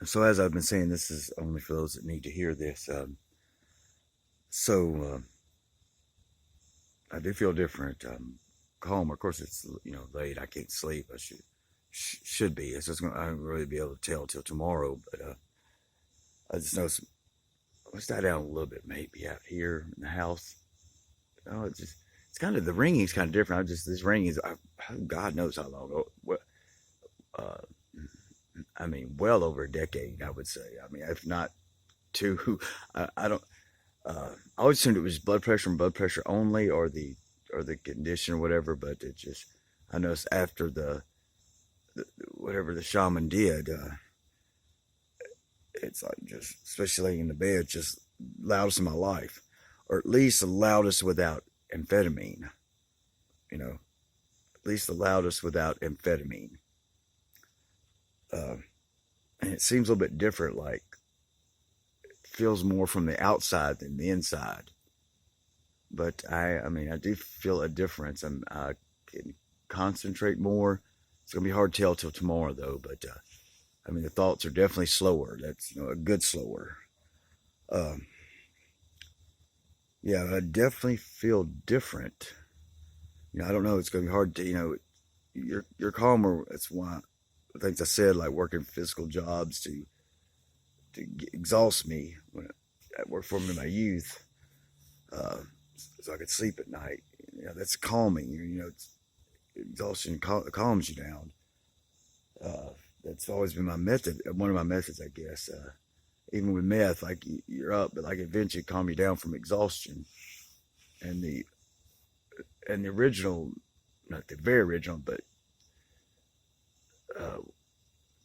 So as I've been saying, this is only for those that need to hear this. So I do feel different. Calm. Of course, it's late. I can't sleep. I should be. It's just gonna. I won't really be able to tell till tomorrow. But I just know. Let's die down a little bit, maybe out here in the house. Oh, it's kind of the ringing's kind of different. This ring is. God knows how long. Uh, I mean, well over a decade. I would say. I mean, if not two. I don't. I always assumed it was blood pressure and blood pressure only, or the condition or whatever. But it just, I noticed after the whatever the shaman did, it's like just especially laying in the bed, just loudest in my life, or at least the loudest without amphetamine. You know, at least the loudest without amphetamine. Uh, and it seems a little bit different. Like it feels more from the outside than the inside. But I mean, I do feel a difference. I can concentrate more. It's gonna be hard to tell till tomorrow, though. But I mean, the thoughts are definitely slower. That's a good slower. Um, yeah, I definitely feel different. I don't know. It's gonna be hard to you're calmer. That's why the things I said, like working physical jobs to exhaust me when I worked for me in my youth, uh, so I could sleep at night. That's calming. Exhaustion calms you down. Uh, that's always been my method. One of my methods, I guess. Even with meth, like you're up, but like eventually calm you down from exhaustion. And the original, not the very original, but uh,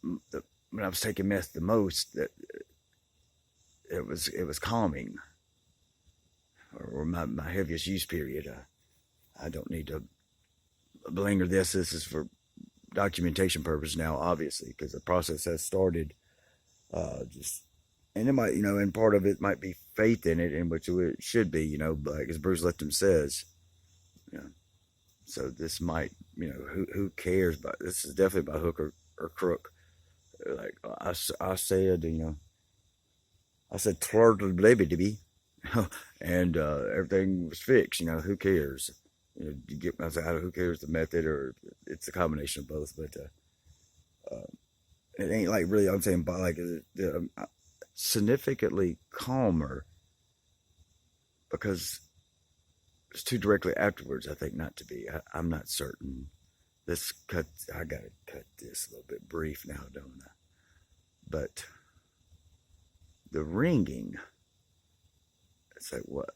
when I was taking meth the most, that it was calming, or my heaviest use period. I don't need to belinger this. This is for documentation purpose now, obviously, because the process has started. Just and it might, and part of it might be faith in it, in which it should be, but as Bruce Lipton says, you know. So this might, who cares? But this is definitely by hook or crook. Like I said, I said turtle baby to be, and everything was fixed. Who cares? You get I said, who cares the method, or it's a combination of both. But it ain't like really. I'm saying, but like significantly calmer because it's too directly afterwards. I think not to be. I'm not certain. Let's cut. I gotta cut this a little bit brief now, don't I? But the ringing. It's like what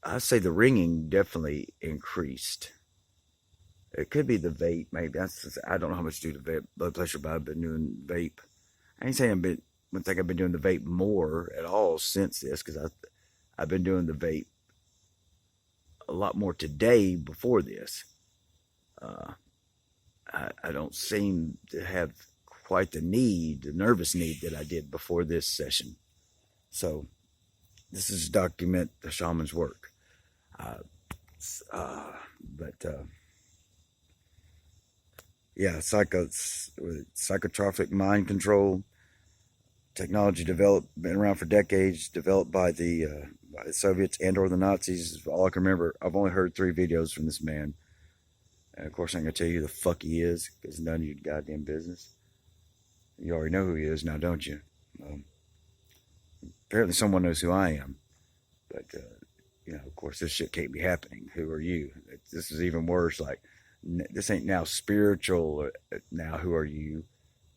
I say. The ringing definitely increased. It could be the vape, maybe. I don't know how much to do the vape blood pressure, but I've been doing vape. I ain't saying I think I've been doing the vape more at all since this, because I've been doing the vape a lot more today before this. Uh, I don't seem to have quite the nervous need that I did before this session. So this is to document the shaman's work. Uh, but yeah, psychotropic mind control technology developed, been around for decades, developed by the Soviets and or the Nazis. All I can remember, I've only heard 3 videos from this man, and of course I'm gonna tell you who the fuck he is, because none of your goddamn business. You already know who he is now, don't you? Um, Apparently someone knows who I am, but of course this shit can't be happening. Who are you? This is even worse. Like this ain't now spiritual. Now who are you?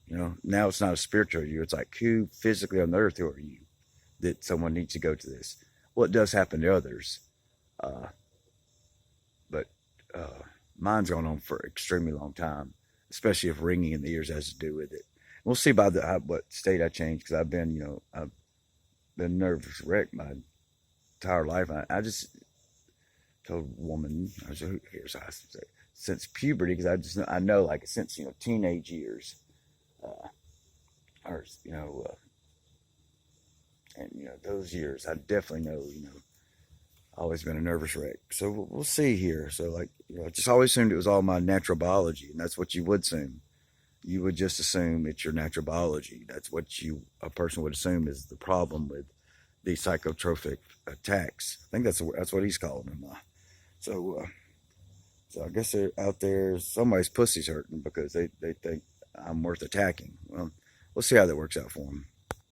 Now it's not a spiritual you. It's like who physically on the earth who are you? That someone needs to go to this. Well, it does happen to others, uh, but uh, mine's gone on for an extremely long time, especially if ringing in the ears has to do with it. We'll see by what state I change, because I've been nervous wreck my entire life. I just told a woman, I was here's how I say, since puberty, because I know like since teenage years, uh, or and those years, I definitely know always been a nervous wreck. So see here. So like I just always assumed it was all my natural biology, and that's what you would assume. you would just assume it's your natural biology. That's what a person would assume is the problem with these psychotropic attacks. I think that's what he's calling them. So, so I guess they're out there. Somebody's pussy's hurting because they think I'm worth attacking. Well, we'll see how that works out for them.